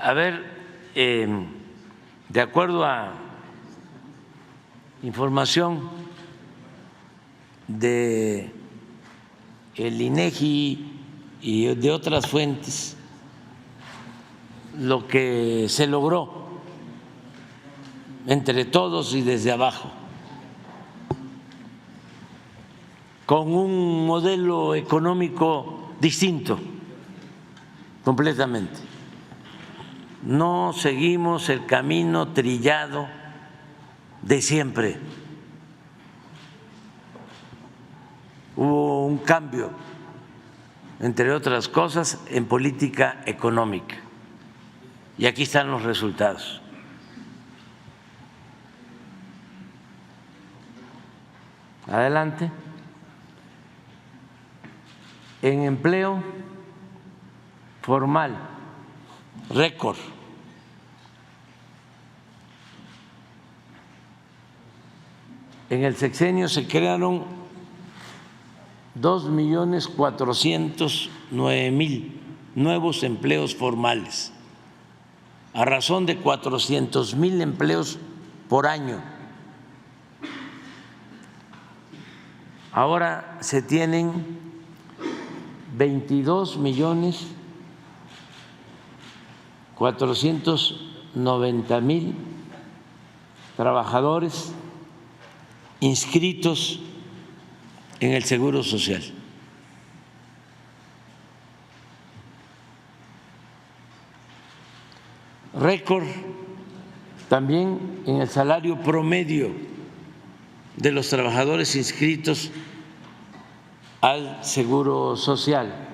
A ver, de acuerdo a información de el INEGI y de otras fuentes, lo que se logró entre todos y desde abajo, con un modelo económico distinto completamente. No seguimos el camino trillado de siempre. Hubo un cambio, entre otras cosas, en política económica. Y aquí están los resultados. Adelante. En empleo formal, récord. En el sexenio se crearon 2.409.000 nuevos empleos formales, a razón de 400.000 empleos por año. Ahora se tienen 22.490.000 trabajadores inscritos en el Seguro Social. Récord también en el salario promedio de los trabajadores inscritos al Seguro Social,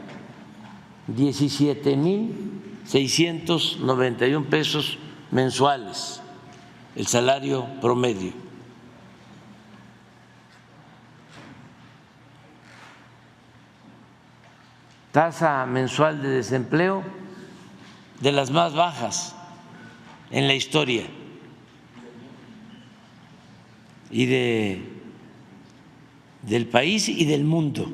17.691 pesos mensuales, el salario promedio. Tasa mensual de desempleo de las más bajas en la historia y del país y del mundo.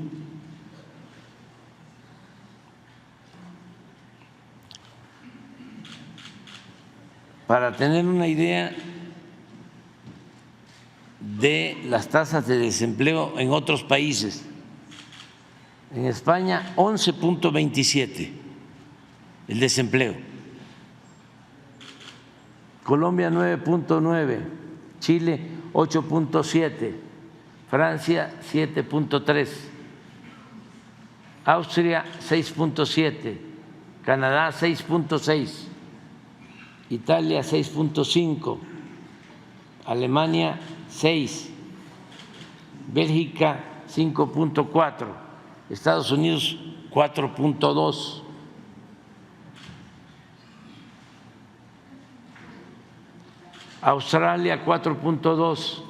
Para tener una idea de las tasas de desempleo en otros países, en España 11.27 el desempleo, Colombia 9.9, Chile 8.7, Francia 7.3, Austria 6.7, Canadá 6.6, Italia 6.5, Alemania 6, Bélgica 5.4, Estados Unidos 4.2. Australia 4.2,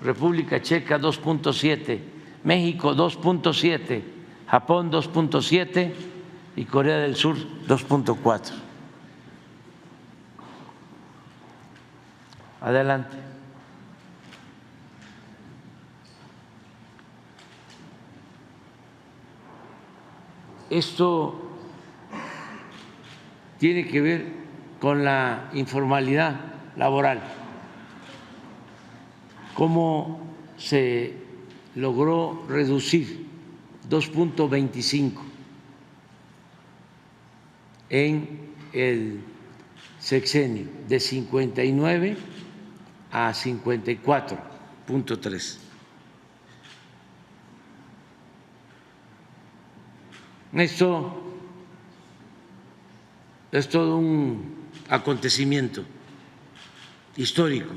República Checa 2.7, México 2.7, Japón 2.7 y Corea del Sur 2.4. Adelante. Esto tiene que ver con la informalidad laboral, cómo se logró reducir 2.25 en el sexenio, de 59 a 54.3. Esto es todo un acontecimiento histórico.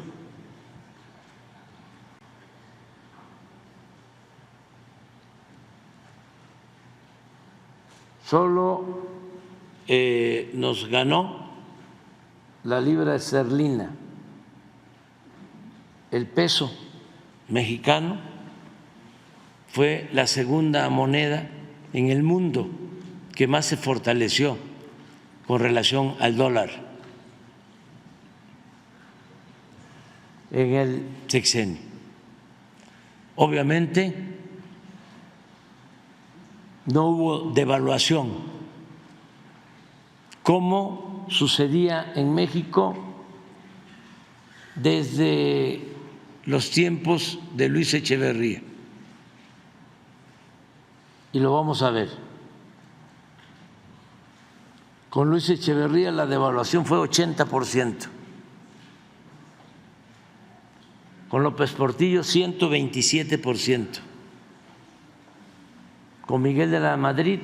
Solo nos ganó la libra esterlina, el peso mexicano fue la segunda moneda en el mundo que más se fortaleció con relación al dólar en el sexenio. Obviamente no hubo devaluación como sucedía en México desde los tiempos de Luis Echeverría. Y lo vamos a ver. Con Luis Echeverría la devaluación fue 80%. Con López Portillo 127%. Con Miguel de la Madrid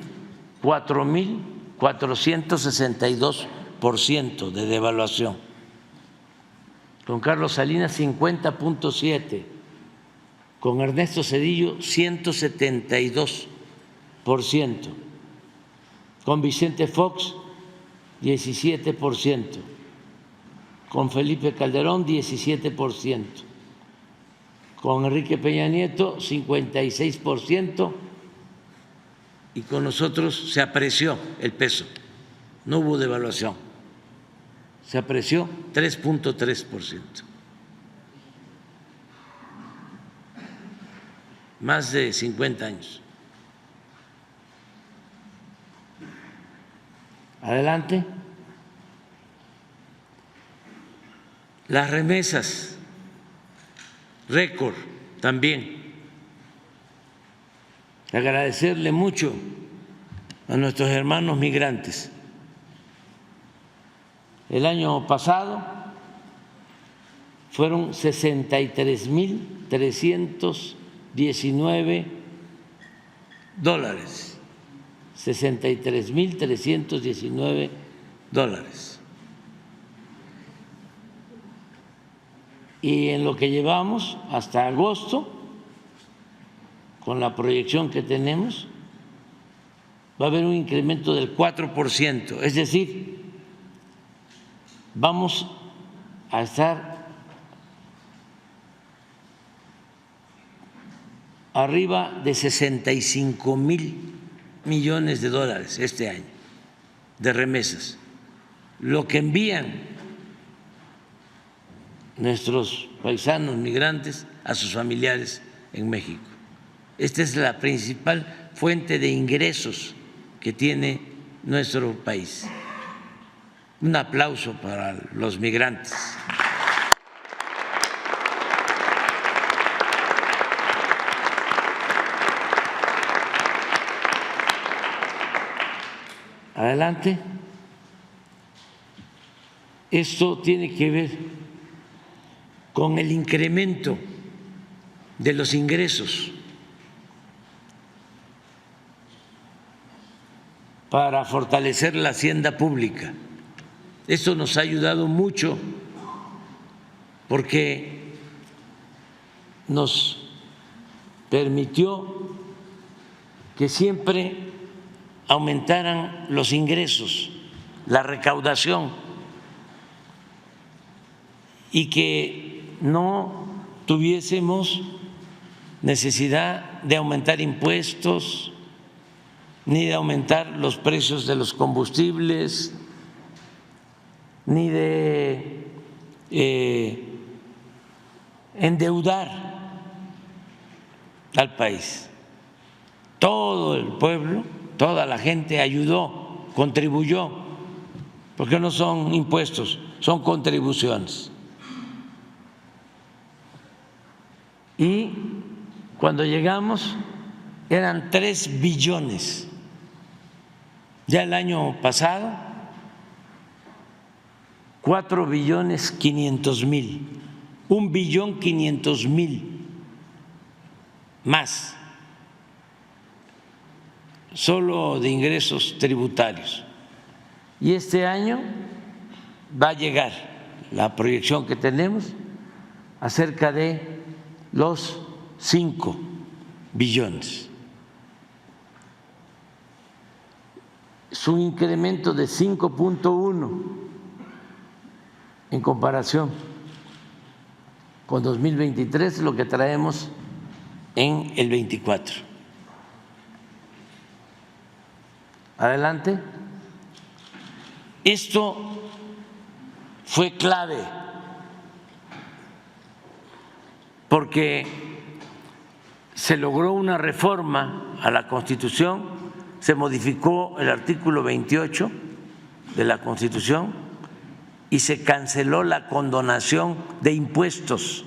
4.462% de devaluación. Con Carlos Salinas 50.7%. Con Ernesto Zedillo 172%. Con Vicente Fox 17%. Con Felipe Calderón 17%. Con Enrique Peña Nieto 56%. Y con nosotros se apreció el peso, no hubo devaluación, se apreció 3.3%. Más de 50 años. Adelante. Las remesas, récord también. Agradecerle mucho a nuestros hermanos migrantes. El año pasado fueron 63.319 dólares. 63.319 dólares. Y en lo que llevamos hasta agosto, con la proyección que tenemos, va a haber un incremento del 4%, es decir, vamos a estar arriba de 65.000 millones de dólares este año de remesas, lo que envían nuestros paisanos migrantes a sus familiares en México. Esta es la principal fuente de ingresos que tiene nuestro país. Un aplauso para los migrantes. Adelante. Esto tiene que ver con el incremento de los ingresos para fortalecer la hacienda pública. Esto nos ha ayudado mucho porque nos permitió que siempre aumentaran los ingresos, la recaudación, y que no tuviésemos necesidad de aumentar impuestos ni de aumentar los precios de los combustibles, ni de endeudar al país. Todo el pueblo, toda la gente ayudó, contribuyó, porque no son impuestos, son contribuciones. Y cuando llegamos eran 3 billones. Ya el año pasado, 4.500.000.000, 1.500.000.000 más, solo de ingresos tributarios. Y este año va a llegar la proyección que tenemos a cerca de los 5 billones. Es un incremento de 5.1 en comparación con 2023, lo que traemos en el 24. Adelante. Esto fue clave porque se logró una reforma a la Constitución, se modificó el artículo 28 de la Constitución y se canceló la condonación de impuestos,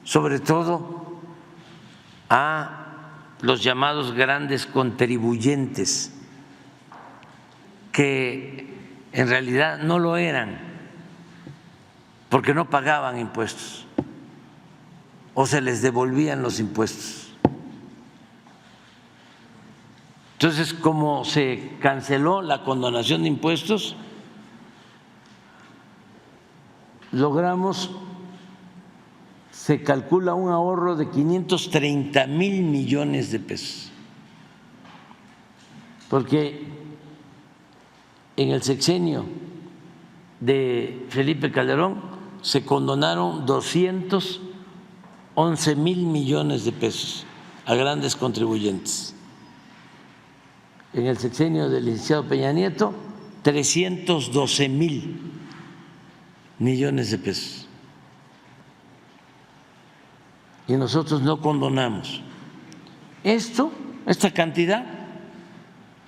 sobre todo a los llamados grandes contribuyentes, que en realidad no lo eran, porque no pagaban impuestos o se les devolvían los impuestos. Entonces, como se canceló la condonación de impuestos, logramos, se calcula un ahorro de 530,000 millones de pesos, porque en el sexenio de Felipe Calderón se condonaron 211,000 millones de pesos a grandes contribuyentes. En el sexenio del licenciado Peña Nieto, 312,000 millones de pesos. Y nosotros no condonamos. Esta cantidad,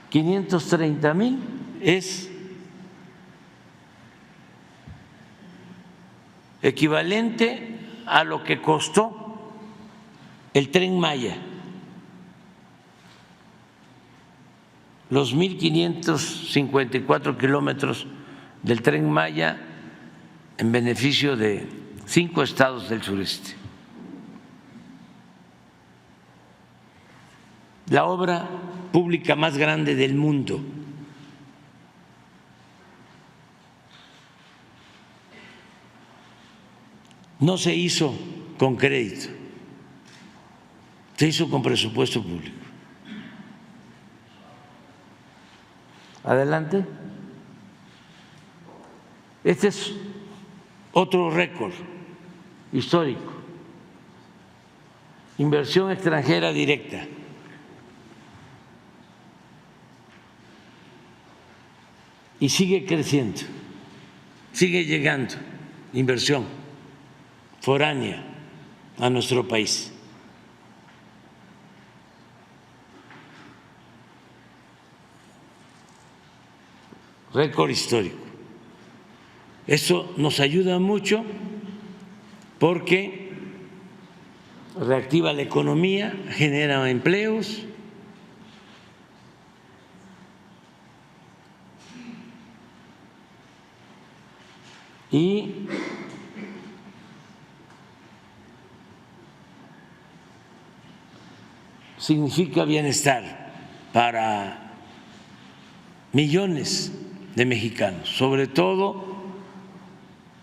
530,000, es equivalente a lo que costó el Tren Maya, los 1,554 kilómetros del Tren Maya en beneficio de 5 estados del sureste. La obra pública más grande del mundo. No se hizo con crédito, se hizo con presupuesto público. Adelante. Este es otro récord histórico. Inversión extranjera directa. Y sigue creciendo, sigue llegando inversión foránea a nuestro país. Récord histórico. Eso nos ayuda mucho porque reactiva la economía, genera empleos. Y significa bienestar para millones de mexicanos, sobre todo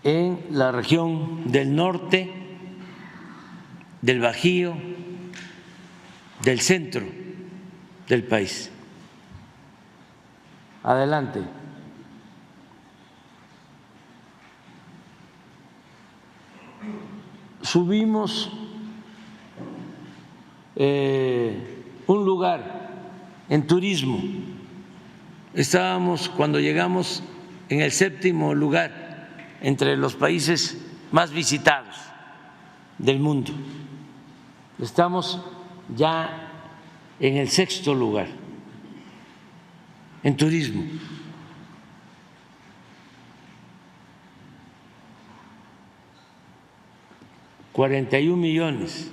en la región del norte, del Bajío, del centro del país. Adelante. Subimos un lugar en turismo. Estábamos, cuando llegamos, en el 7º lugar entre los países más visitados del mundo. Estamos ya en el 6º lugar en turismo. $41 millones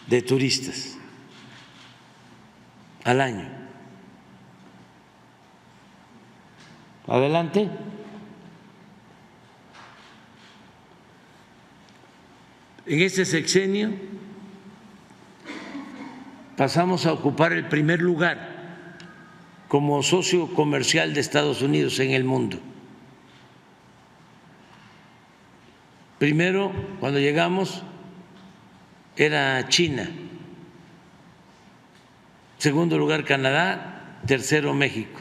de turistas al año. Adelante. En este sexenio pasamos a ocupar el primer lugar como socio comercial de Estados Unidos en el mundo. Primero, cuando llegamos, era China. Segundo lugar, Canadá. Tercero, México.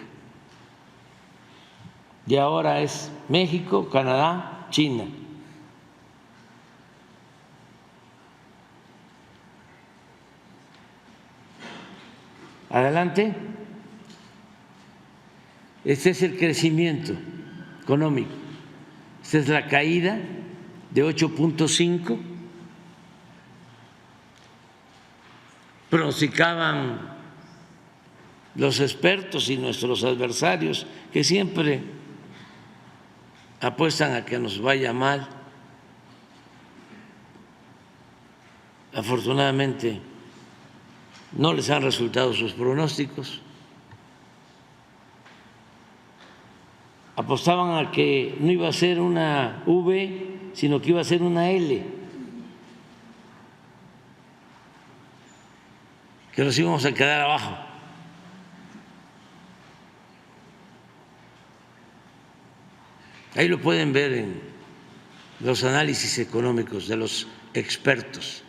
Y ahora es México, Canadá, China. Adelante. Este es el crecimiento económico. Esta es la caída de 8.5. Pronosticaban los expertos y nuestros adversarios que siempre apuestan a que nos vaya mal. Afortunadamente no les han resultado sus pronósticos. Apostaban a que no iba a ser una V, sino que iba a ser una L, que nos íbamos a quedar abajo. Ahí lo pueden ver en los análisis económicos de los expertos.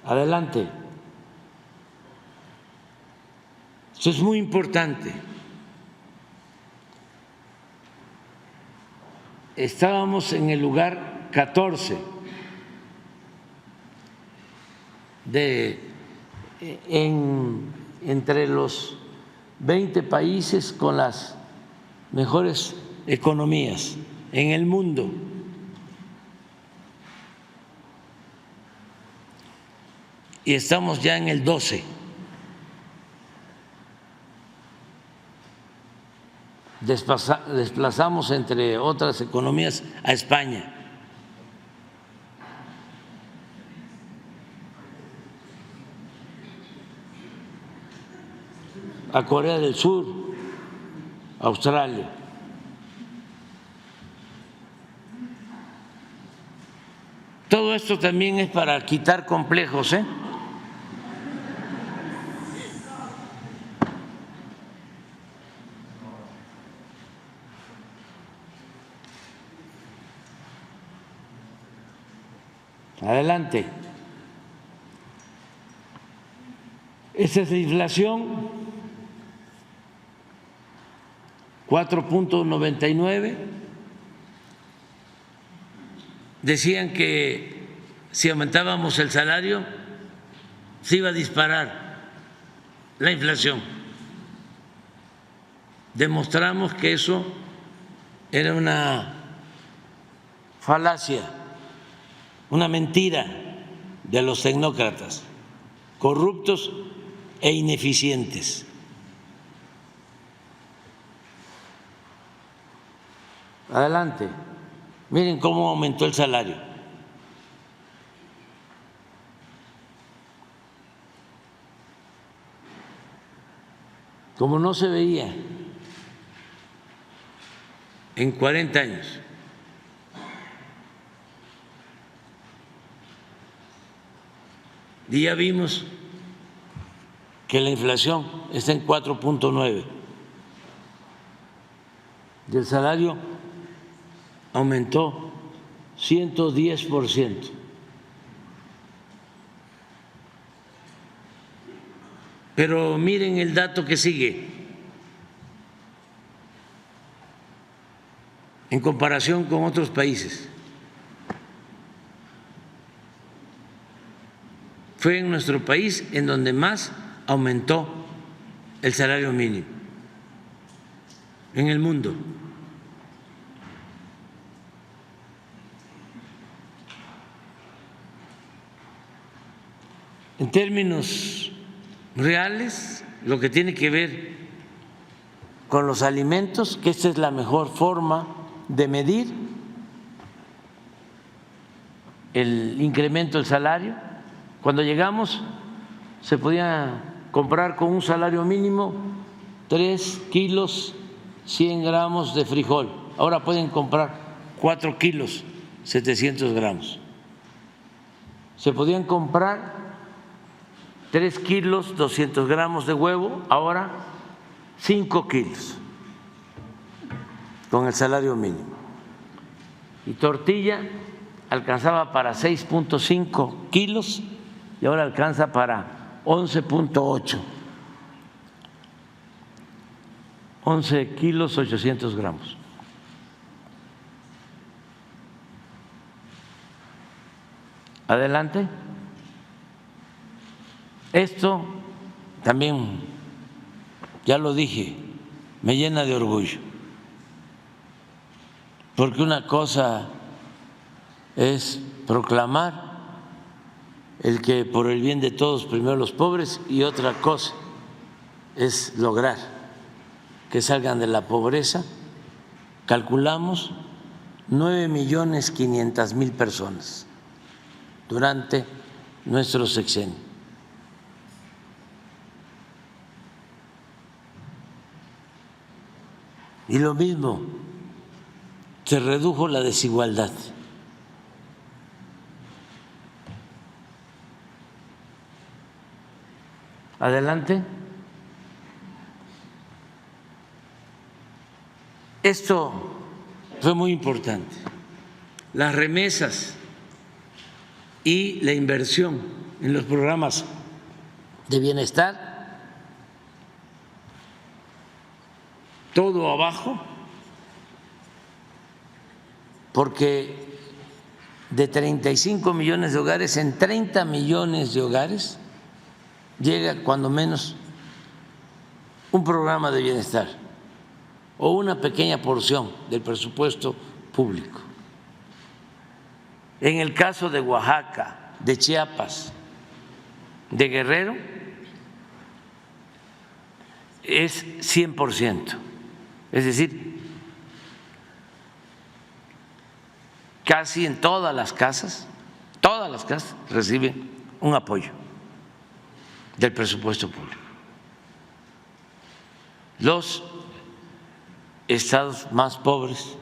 Adelante. Eso es muy importante. Estábamos en el lugar 14 entre los 20 países con las mejores economías en el mundo. Y estamos ya en el 12. Desplazamos, entre otras economías, a España. A Corea del Sur, a Australia. Todo esto también es para quitar complejos, ¿eh? Adelante. Esa es la inflación, 4.99. Decían que si aumentábamos el salario se iba a disparar la inflación. Demostramos que eso era una falacia, una mentira de los tecnócratas, corruptos e ineficientes. Adelante. Miren cómo aumentó el salario. Como no se veía en 40 años. Y ya vimos que la inflación está en 4.9 y el salario aumentó 110%. Pero miren el dato que sigue. En comparación con otros países, fue en nuestro país en donde más aumentó el salario mínimo en el mundo. En términos reales, lo que tiene que ver con los alimentos, que esta es la mejor forma de medir el incremento del salario. Cuando llegamos se podía comprar con un salario mínimo 3 kilos 100 gramos de frijol. Ahora pueden comprar 4 kilos 700 gramos. Se podían comprar 3 kilos 200 gramos de huevo, ahora 5 kilos con el salario mínimo. Y tortilla alcanzaba para 6.5 kilos y ahora alcanza para 11.8, 11 kilos 800 gramos. Adelante. Esto también, ya lo dije, me llena de orgullo, porque una cosa es proclamar el que por el bien de todos primero los pobres y otra cosa es lograr que salgan de la pobreza, calculamos 9.500.000 personas durante nuestro sexenio. Y lo mismo, se redujo la desigualdad. Adelante. Esto fue muy importante. Las remesas y la inversión en los programas de bienestar, todo abajo, porque de 35 millones de hogares, en 30 millones de hogares llega cuando menos un programa de bienestar o una pequeña porción del presupuesto público. En el caso de Oaxaca, de Chiapas, de Guerrero, es 100%, es decir, casi en todas las casas reciben un apoyo del presupuesto público. Los estados más pobres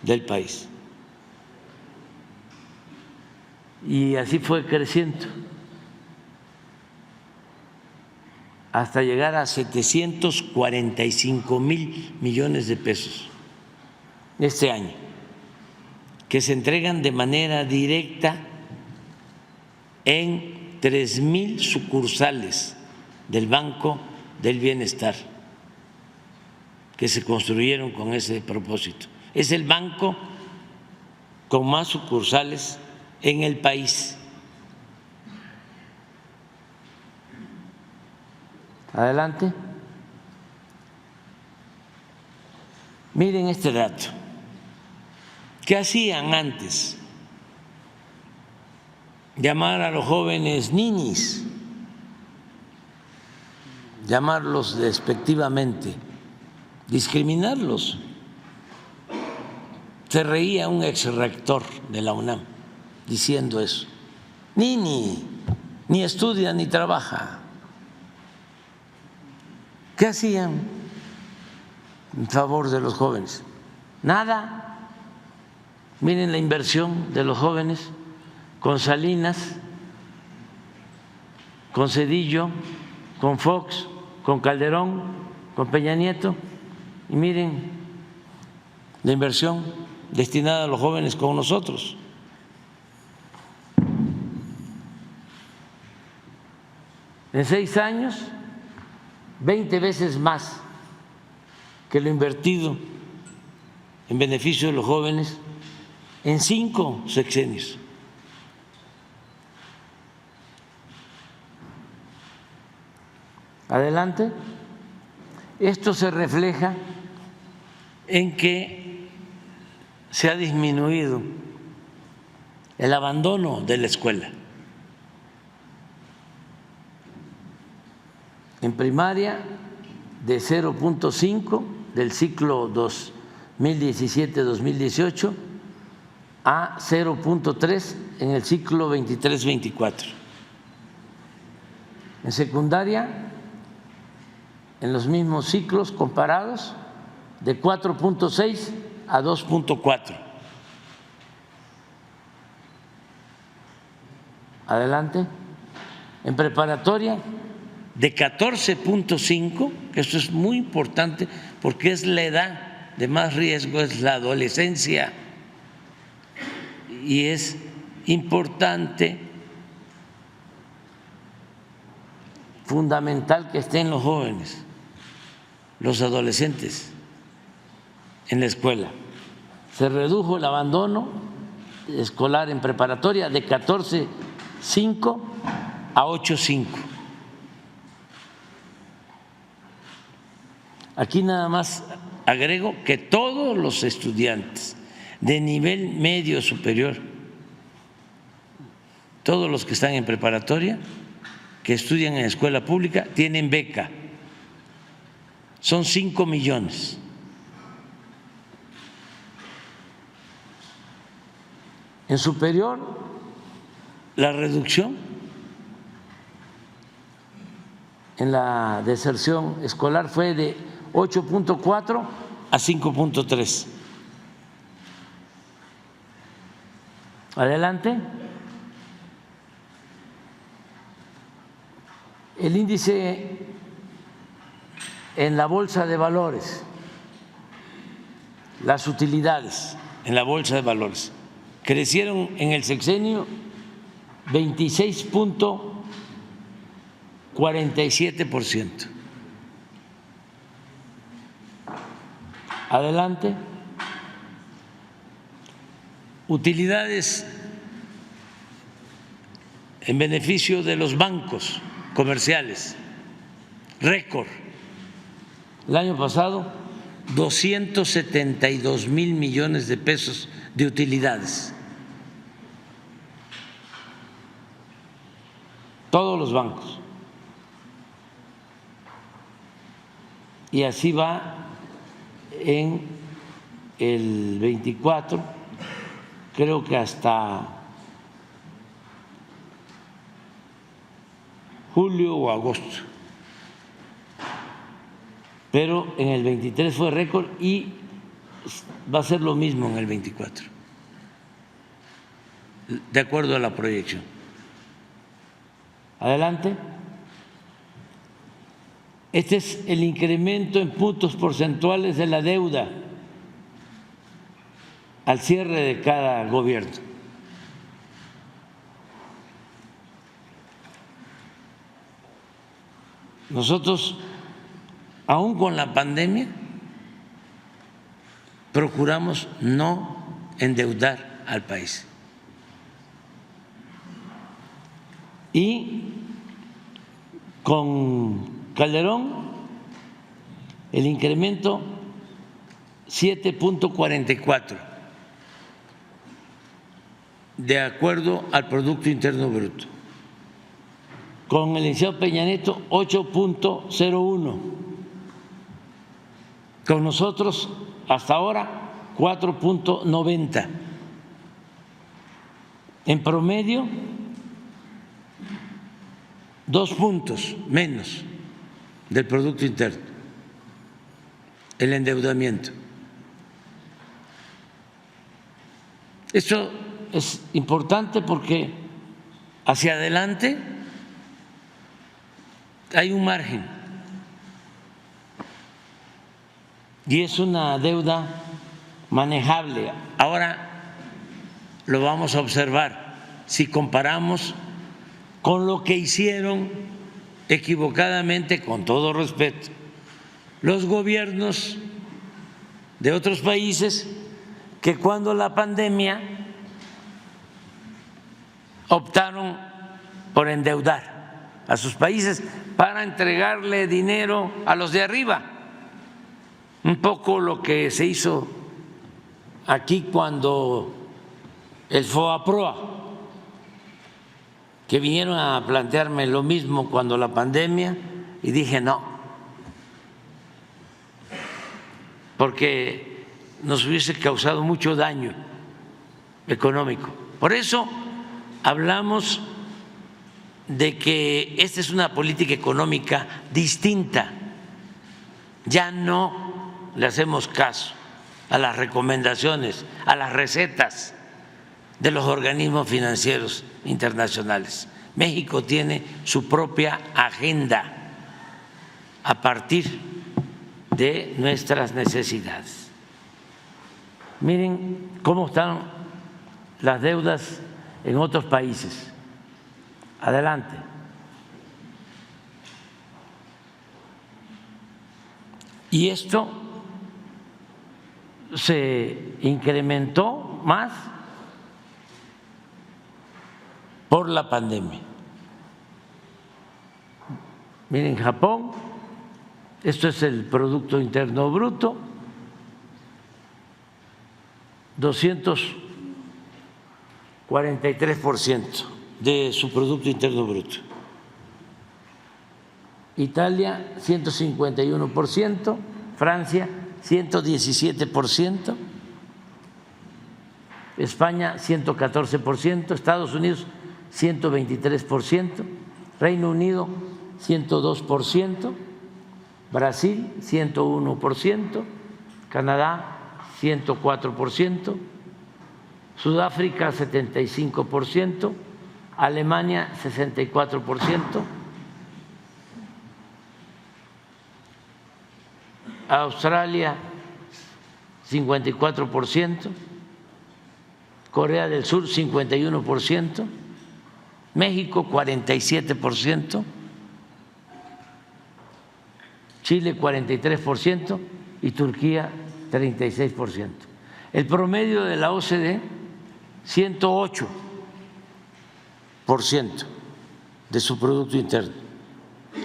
del país. Y así fue creciendo hasta llegar a 745.000 millones de pesos este año, que se entregan de manera directa en 3.000 sucursales del Banco del Bienestar que se construyeron con ese propósito. Es el banco con más sucursales en el país. Adelante. Miren este dato. ¿Qué hacían antes? Llamar a los jóvenes ninis, llamarlos despectivamente, discriminarlos. Se reía un ex rector de la UNAM diciendo eso. Ni estudia ni trabaja. ¿Qué hacían en favor de los jóvenes? Nada. Miren la inversión de los jóvenes con Salinas, con Zedillo, con Fox, con Calderón, con Peña Nieto, y miren la inversión destinada a los jóvenes con nosotros. En 6 años, 20 veces más que lo invertido en beneficio de los jóvenes en 5 sexenios. Adelante. Esto se refleja en que se ha disminuido el abandono de la escuela. En primaria, de 0.5 del ciclo 2017-2018 a 0.3 en el ciclo 23-24. En secundaria, en los mismos ciclos comparados, de 4.6 a 2.4. Adelante. En preparatoria, de 14.5, que esto es muy importante porque es la edad de más riesgo, es la adolescencia, y es importante, fundamental que estén los jóvenes, los adolescentes en la escuela. Se redujo el abandono escolar en preparatoria de 14.5 a 8.5. Aquí nada más agrego que todos los estudiantes de nivel medio superior, todos los que están en preparatoria, que estudian en escuela pública, tienen beca. son 5 millones. En superior, la reducción en la deserción escolar fue de 8.4 a 5.3. Adelante. El índice en la bolsa de valores, las utilidades en la bolsa de valores crecieron en el sexenio 26.47%. Adelante. Utilidades en beneficio de los bancos comerciales, récord. El año pasado, 272,000 millones de pesos de utilidades. Todos los bancos. Y así va en el 24, creo que hasta julio o agosto. Pero en el 23 fue récord y va a ser lo mismo en el 24, de acuerdo a la proyección. Adelante. Este es el incremento en puntos porcentuales de la deuda al cierre de cada gobierno. Nosotros, aún con la pandemia, procuramos no endeudar al país. Y con Calderón, el incremento 7.44 de acuerdo al Producto Interno Bruto. Con el licenciado Peña Nieto, 8.01. Con nosotros, hasta ahora, 4.90. En promedio, 2 puntos menos del Producto Interno, el endeudamiento. Esto es importante porque hacia adelante hay un margen y es una deuda manejable. Ahora lo vamos a observar si comparamos con lo que hicieron equivocadamente, con todo respeto, los gobiernos de otros países que cuando la pandemia optaron por endeudar a sus países para entregarle dinero a los de arriba. Un poco lo que se hizo aquí cuando el FOAPROA, que vinieron a plantearme lo mismo cuando la pandemia, y dije no, porque nos hubiese causado mucho daño económico. Por eso hablamos de que esta es una política económica distinta. Ya no le hacemos caso a las recomendaciones, a las recetas de los organismos financieros internacionales. México tiene su propia agenda a partir de nuestras necesidades. Miren cómo están las deudas en otros países. Adelante. Y esto se incrementó más por la pandemia. Miren, Japón, esto es el Producto Interno Bruto, 243% de su Producto Interno Bruto. Italia 151%, Francia 117%, España 114%, Estados Unidos 123%, Reino Unido 102%, Brasil 101%, Canadá 104%, Sudáfrica 75%, Alemania 64%, Australia 54%, Corea del Sur 51%, México 47%, Chile 43% y Turquía 36%. El promedio de la OCDE 108% de su Producto Interno.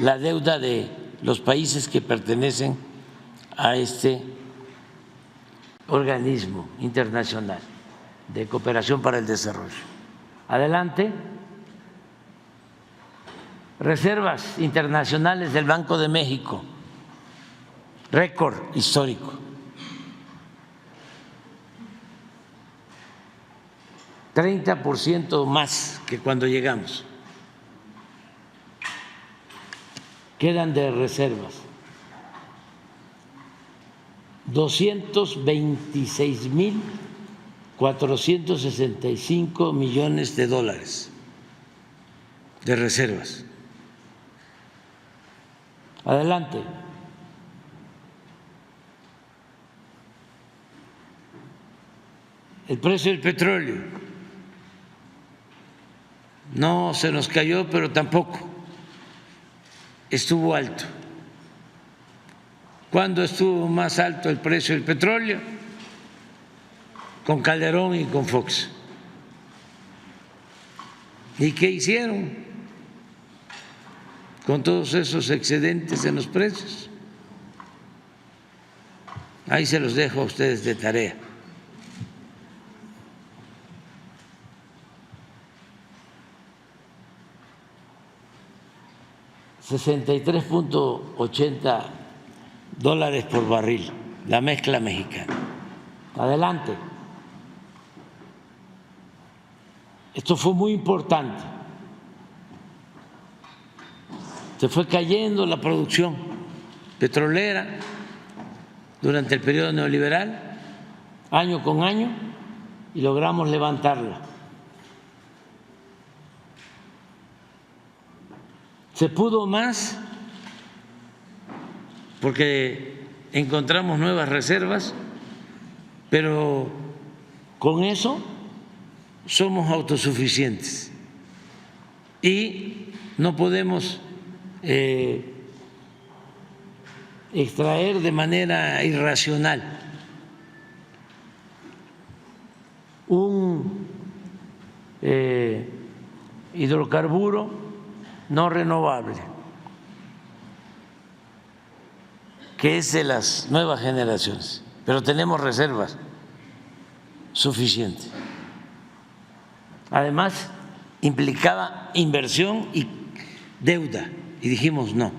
La deuda de los países que pertenecen a este organismo internacional de cooperación para el desarrollo. Adelante. Reservas internacionales del Banco de México, récord histórico. 30% más que cuando llegamos. Quedan de reservas 226.465 millones de dólares de reservas. Adelante. El precio del petróleo no se nos cayó, pero tampoco estuvo alto. ¿Cuándo estuvo más alto el precio del petróleo? Con Calderón y con Fox. ¿Y qué hicieron con todos esos excedentes en los precios? Ahí se los dejo a ustedes de tarea. $63.80 por barril, la mezcla mexicana. Adelante. Esto fue muy importante. Se fue cayendo la producción petrolera durante el periodo neoliberal, año con año, y logramos levantarla. Se pudo más porque encontramos nuevas reservas, pero con eso somos autosuficientes y no podemos extraer de manera irracional un hidrocarburo no renovable, que es de las nuevas generaciones, pero tenemos reservas suficientes. Además, implicaba inversión y deuda, y dijimos no,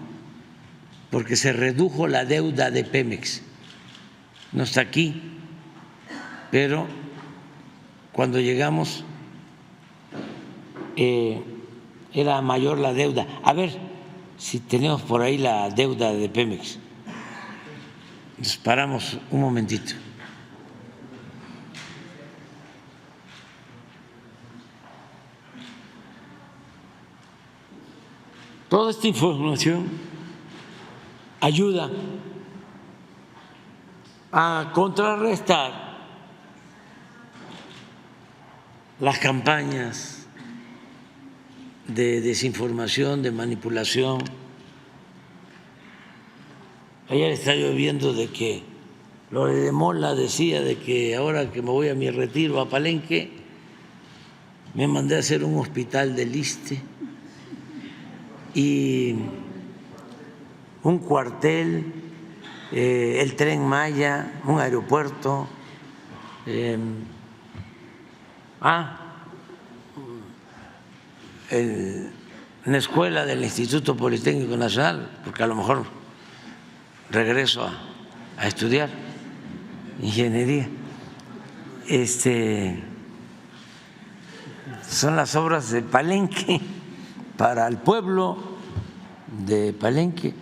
porque se redujo la deuda de Pemex. No está aquí, pero cuando llegamos era mayor la deuda. A ver si tenemos por ahí la deuda de Pemex. Nos paramos un momentito. Toda esta información ayuda a contrarrestar las campañas de desinformación, de manipulación. Ayer estaba yo viendo de que Lore de Mola decía de que ahora que me voy a mi retiro a Palenque, me mandé a hacer un hospital del ISSSTE y un cuartel, el Tren Maya, un aeropuerto, el en la escuela del Instituto Politécnico Nacional, porque a lo mejor regreso a estudiar ingeniería. Son las obras de Palenque para el pueblo de Palenque.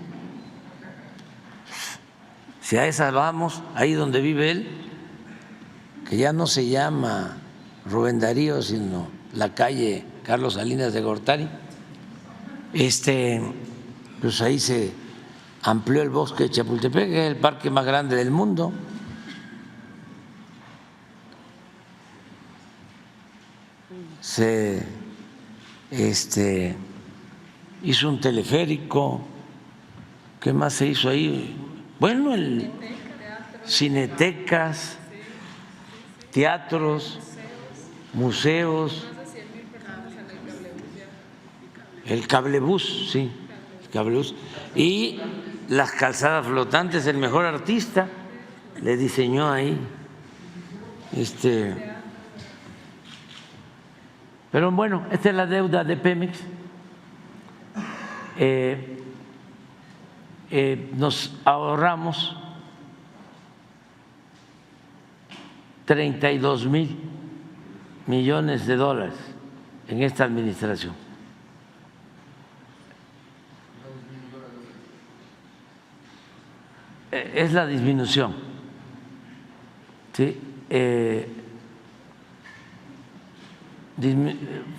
Si a esas vamos, ahí donde vive él, que ya no se llama Rubén Darío, sino la calle Carlos Salinas de Gortari, pues ahí se amplió el bosque de Chapultepec, que es el parque más grande del mundo. Se hizo un teleférico. ¿Qué más se hizo ahí? Bueno, cinetecas, teatros, museos, el cablebús, sí, el cablebús, y las calzadas flotantes. El mejor artista le diseñó ahí, pero bueno, esta es la deuda de Pemex. Nos ahorramos 32,000 millones de dólares en esta administración. Es la disminución, ¿sí?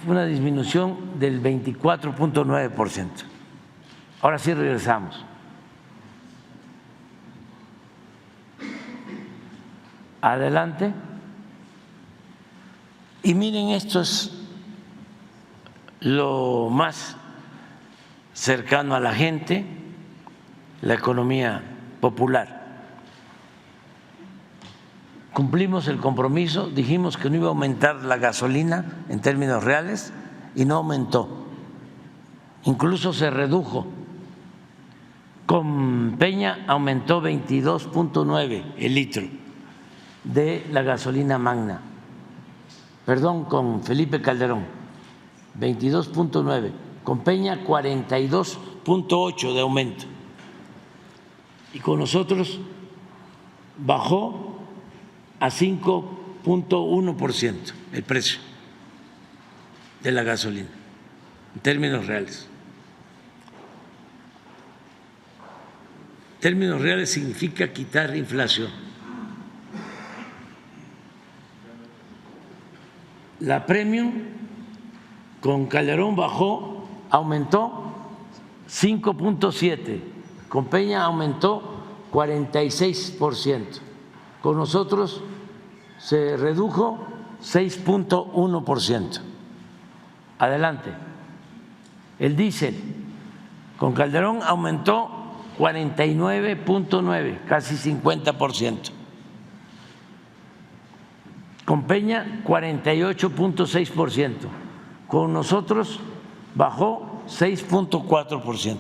Una disminución del 24,9%. Ahora sí regresamos. Adelante. Y miren, esto es lo más cercano a la gente, la economía popular. Cumplimos el compromiso, dijimos que no iba a aumentar la gasolina en términos reales y no aumentó, incluso se redujo. Con Peña aumentó 22,9 el litro de la gasolina magna, perdón, con Felipe Calderón 22,9, con Peña 42,8 de aumento, y con nosotros bajó a 5,1% el precio de la gasolina en términos reales. En términos reales significa quitar inflación. La premium con Calderón bajó, aumentó 5,7, con Peña aumentó 46%, con nosotros se redujo 6,1%. Adelante. El diésel con Calderón aumentó 49,9, casi 50%. Con Peña 48,6%, con nosotros bajó 6,4%.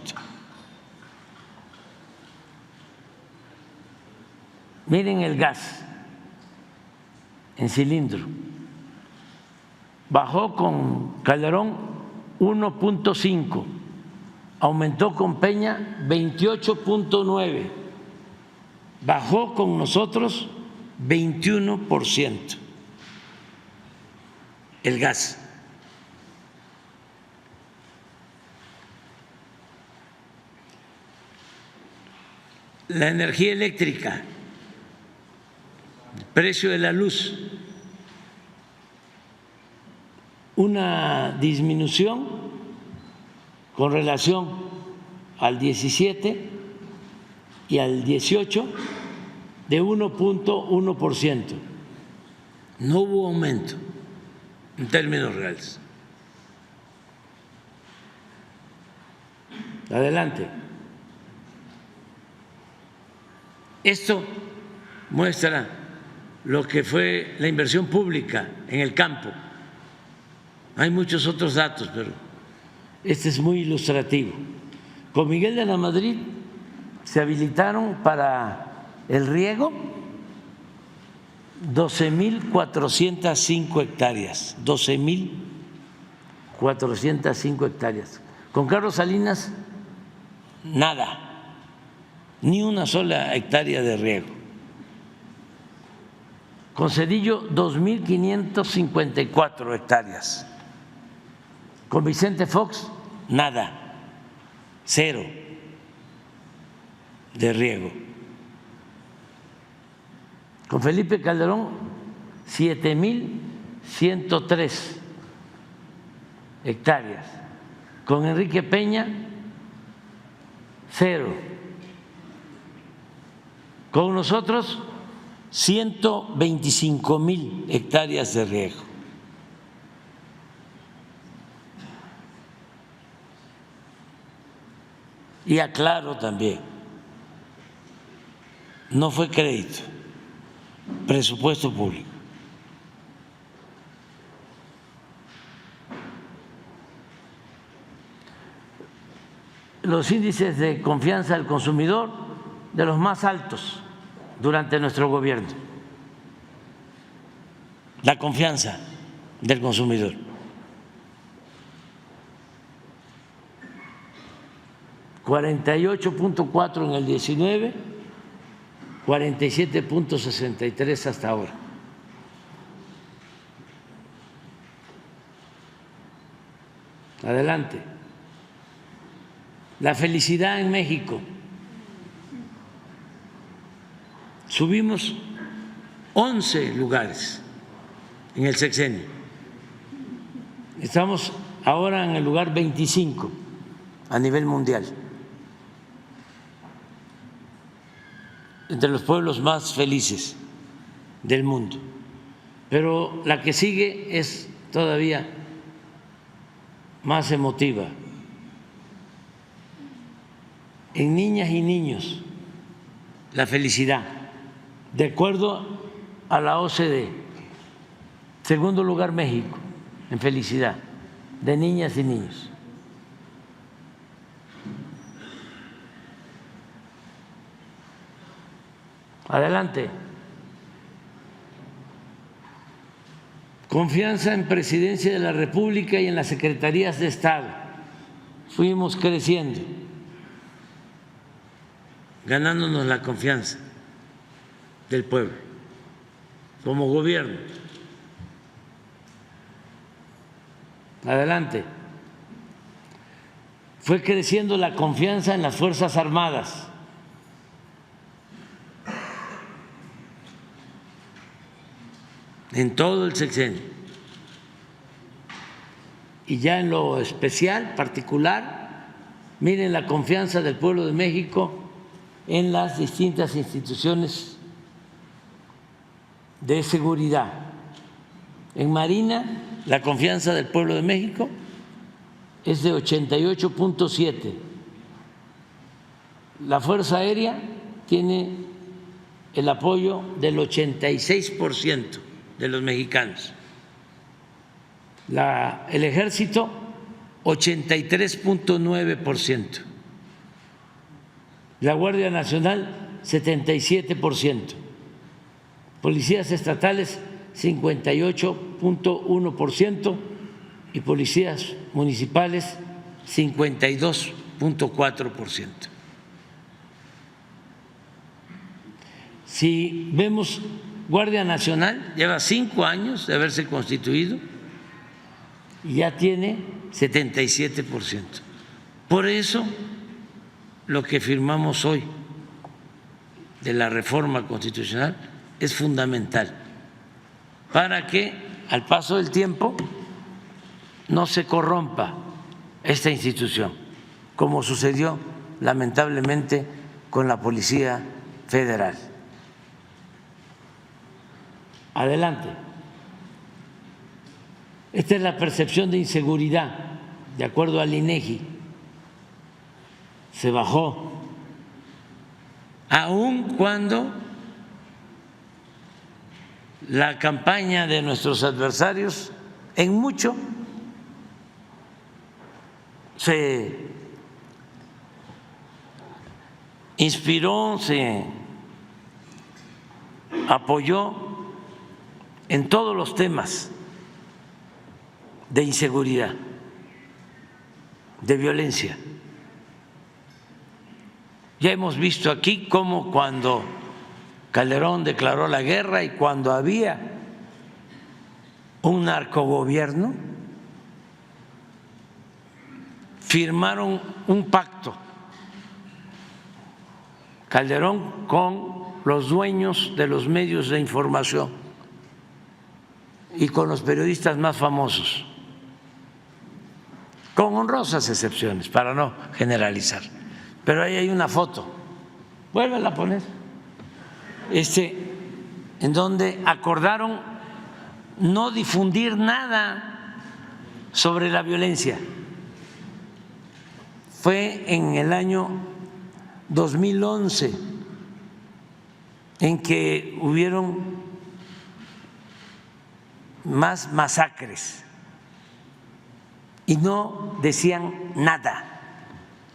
Miren el gas en cilindro, bajó con Calderón 1,5, aumentó con Peña 28,9, bajó con nosotros 21%. El gas. La energía eléctrica, el precio de la luz, una disminución con relación al 17 y al 18 de 1,1%. No hubo aumento en términos reales. Adelante. Esto muestra lo que fue la inversión pública en el campo. Hay muchos otros datos, pero este es muy ilustrativo. Con Miguel de la Madrid se habilitaron para el riego 12,405 hectáreas, 12,405 hectáreas. Con Carlos Salinas, nada, ni una sola hectárea de riego. Con Zedillo, 2.554 hectáreas. Con Vicente Fox, nada, cero de riego. Con Felipe Calderón, 7.103 hectáreas. Con Enrique Peña, cero. Con nosotros, 125.000 hectáreas de riego. Y aclaro también, no fue crédito, presupuesto público. Los índices de confianza del consumidor de los más altos durante nuestro gobierno. La confianza del consumidor. $48.4 en el 19, 47.63 hasta ahora. Adelante. La felicidad en México. Subimos 11 lugares en el sexenio. Estamos ahora en el lugar 25 a nivel mundial, entre los pueblos más felices del mundo. Pero la que sigue es todavía más emotiva. En niñas y niños, la felicidad, de acuerdo a la OCDE, segundo lugar México en felicidad de niñas y niños. Adelante. Confianza en Presidencia de la República y en las secretarías de Estado. Fuimos creciendo, ganándonos la confianza del pueblo como gobierno. Adelante. Fue creciendo la confianza en las Fuerzas Armadas. En todo el sexenio. Y ya en lo especial, particular, miren la confianza del pueblo de México en las distintas instituciones de seguridad. En Marina, la confianza del pueblo de México es de 88.7. La Fuerza Aérea tiene el apoyo del 86% de los mexicanos. El Ejército, 83.9%. La Guardia Nacional, 77%. Policías estatales, 58.1%. Y policías municipales, 52.4%. Si vemos, Guardia Nacional lleva 5 años de haberse constituido y ya tiene 77%. Por eso, lo que firmamos hoy de la reforma constitucional es fundamental para que al paso del tiempo no se corrompa esta institución, como sucedió lamentablemente con la Policía Federal. Adelante. Esta es la percepción de inseguridad, de acuerdo al INEGI. Se bajó, aun cuando la campaña de nuestros adversarios en mucho se inspiró, se apoyó en todos los temas de inseguridad. de violencia. Ya hemos visto aquí cómo cuando Calderón declaró la guerra y cuando había un narcogobierno, firmaron un pacto Calderón con los dueños de los medios de información y con los periodistas más famosos, con honrosas excepciones, para no generalizar. Pero ahí hay una foto, vuélvela a poner, en donde acordaron no difundir nada sobre la violencia. Fue en el año 2011 en que hubieron más masacres y no decían nada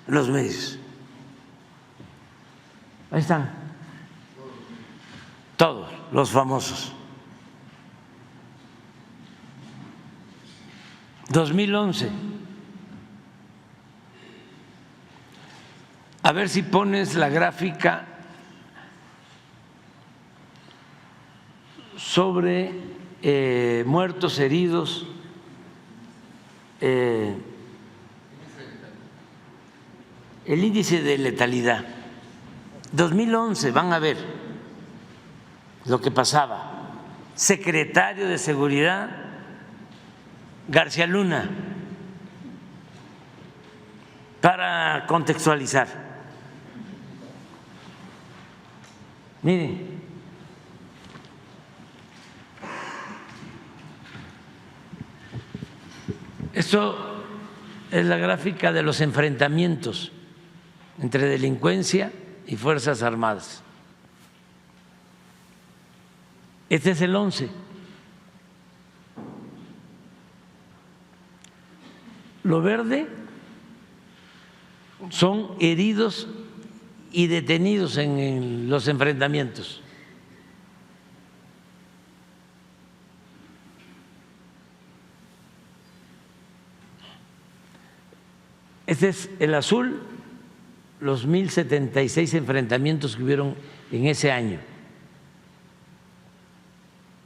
los medios. Ahí están todos los famosos. 2011. A ver si pones la gráfica sobre muertos, heridos, el índice de letalidad. 2011, van a ver lo que pasaba. Secretario de Seguridad, García Luna, para contextualizar. Miren, esto es la gráfica de los enfrentamientos entre delincuencia y Fuerzas Armadas. Este es el 11. Lo verde son heridos y detenidos en los enfrentamientos. Este es el azul, los 1.076 enfrentamientos que hubieron en ese año.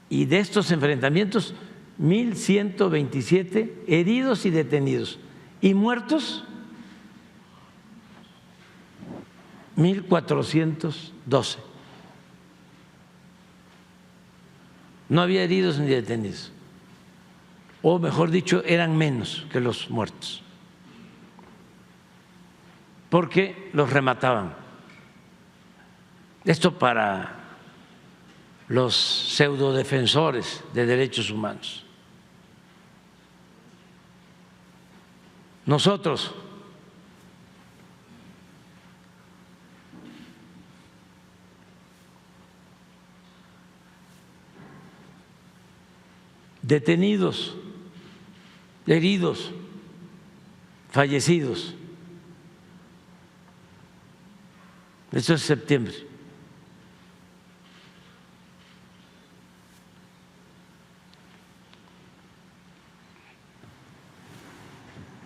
Y de estos enfrentamientos, 1.127 heridos y detenidos. Y muertos, 1.412. No había heridos ni detenidos. O mejor dicho, eran menos que los muertos, porque los remataban. Esto para los pseudodefensores de derechos humanos. Nosotros detenidos, heridos, fallecidos. Esto es septiembre.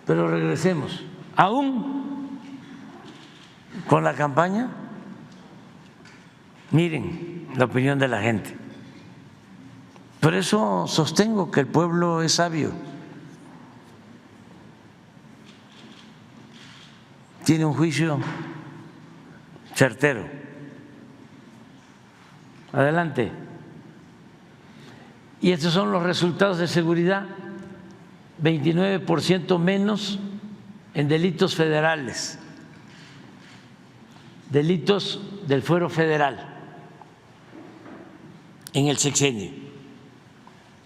Pero regresemos. Aún con la campaña, miren la opinión de la gente. Por eso sostengo que el pueblo es sabio. Tiene un juicio certero. Adelante. Y estos son los resultados de seguridad: 29% menos en delitos federales, delitos del fuero federal en el sexenio.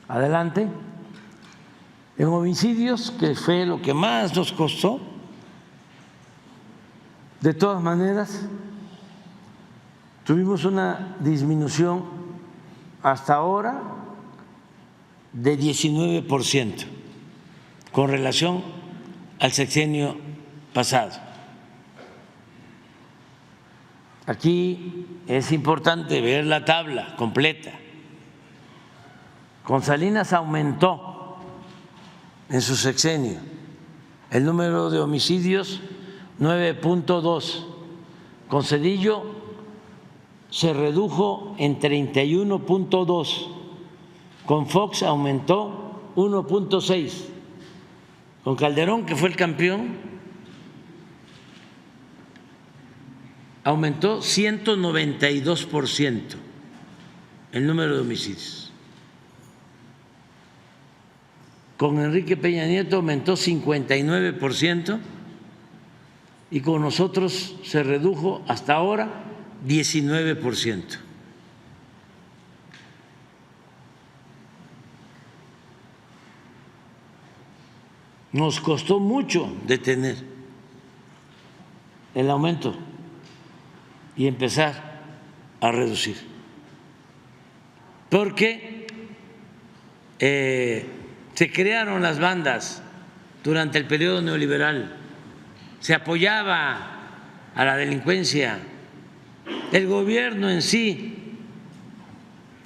Adelante. En homicidios, que fue lo que más nos costó, de todas maneras, tuvimos una disminución hasta ahora de 19% con relación al sexenio pasado. Aquí es importante ver la tabla completa. Con Salinas aumentó en su sexenio El número de homicidios 9.2. Con Zedillo se redujo en 31.2. Con Fox aumentó 1.6. Con Calderón, que fue el campeón, aumentó 192% el número de homicidios. Con Enrique Peña Nieto aumentó 59% y con nosotros se redujo hasta ahora 19%. Nos costó mucho detener el aumento y empezar a reducir, porque se crearon las bandas durante el periodo neoliberal, se apoyaba a la delincuencia, el gobierno en sí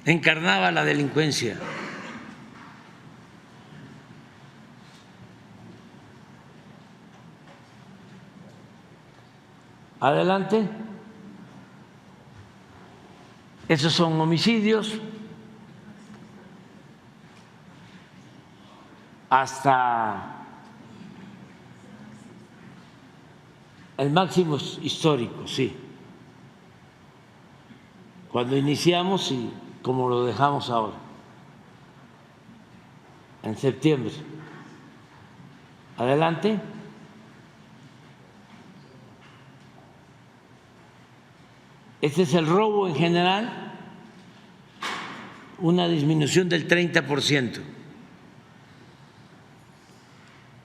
encarnaba la delincuencia. Adelante. Esos son homicidios. Hasta el máximo histórico, sí. Cuando iniciamos y como lo dejamos ahora, en septiembre. Adelante. Este es el robo en general, una disminución del 30%.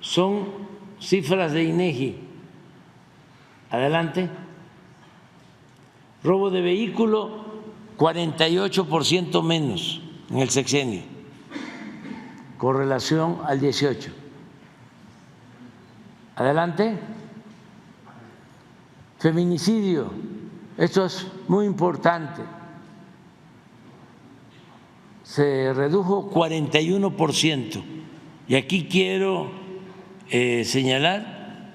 Son cifras de INEGI. Adelante. Robo de vehículo, 48% menos en el sexenio, con relación al 18. Adelante. Feminicidio, esto es muy importante. Se redujo 41%. Y aquí quiero señalar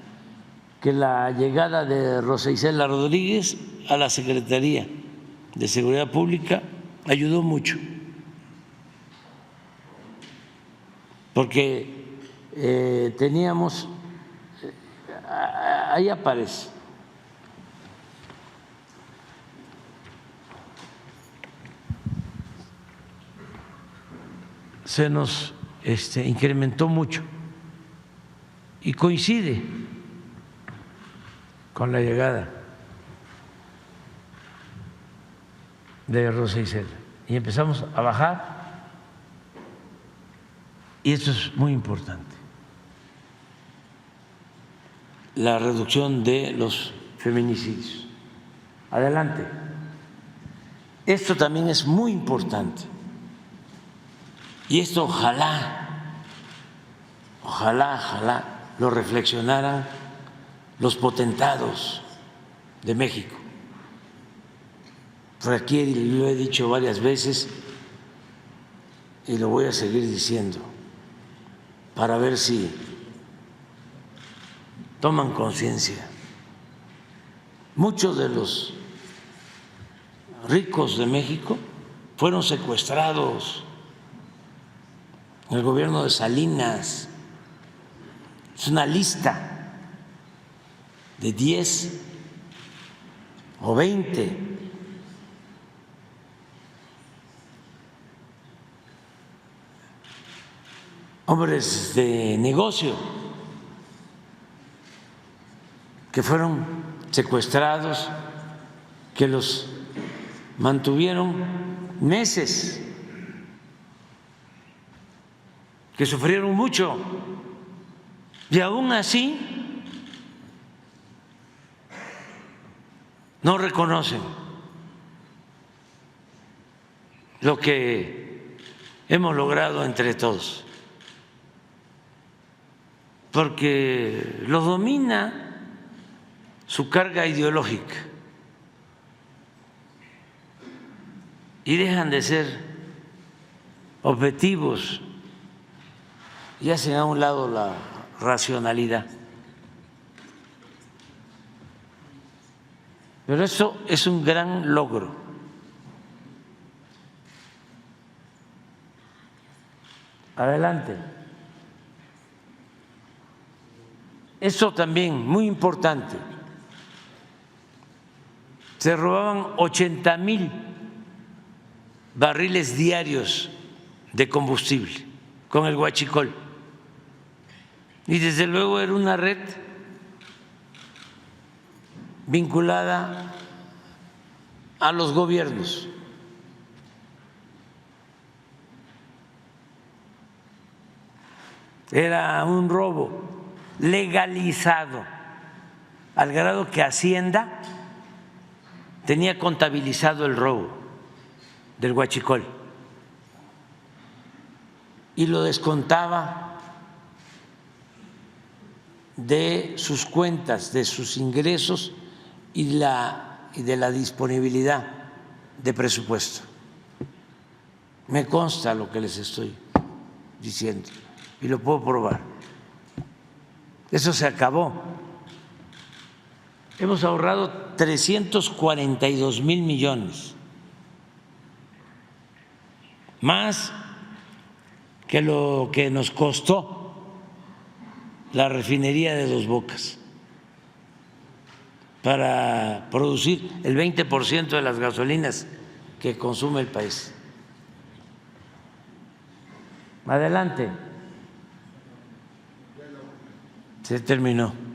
que la llegada de Rosa Isela Rodríguez a la Secretaría de Seguridad Pública ayudó mucho, porque teníamos, ahí aparece, se nos incrementó mucho y coincide con la llegada de Rosa Isela y empezamos a bajar, y esto es muy importante, la reducción de los feminicidios. Adelante. Esto también es muy importante y esto ojalá lo reflexionaran los potentados de México. Por aquí lo he dicho varias veces y lo voy a seguir diciendo para ver si toman conciencia. Muchos de los ricos de México fueron secuestrados en el gobierno de Salinas. Es una lista de 10 o 20. Hombres de negocio que fueron secuestrados, que los mantuvieron meses, que sufrieron mucho, y aún así no reconocen lo que hemos logrado entre todos, porque los domina su carga ideológica y dejan de ser objetivos y hacen a un lado la racionalidad. Pero eso es un gran logro. Adelante. Eso también, muy importante. Se robaban 80,000 barriles diarios de combustible con el huachicol. Y desde luego era una red vinculada a los gobiernos. Era un robo legalizado, al grado que Hacienda tenía contabilizado el robo del huachicol y lo descontaba de sus cuentas, de sus ingresos y de la disponibilidad de presupuesto. Me consta lo que les estoy diciendo y lo puedo probar. Eso se acabó. Hemos ahorrado 342,000 millones, más que lo que nos costó la refinería de Dos Bocas para producir el 20% de las gasolinas que consume el país. Adelante. Se terminó.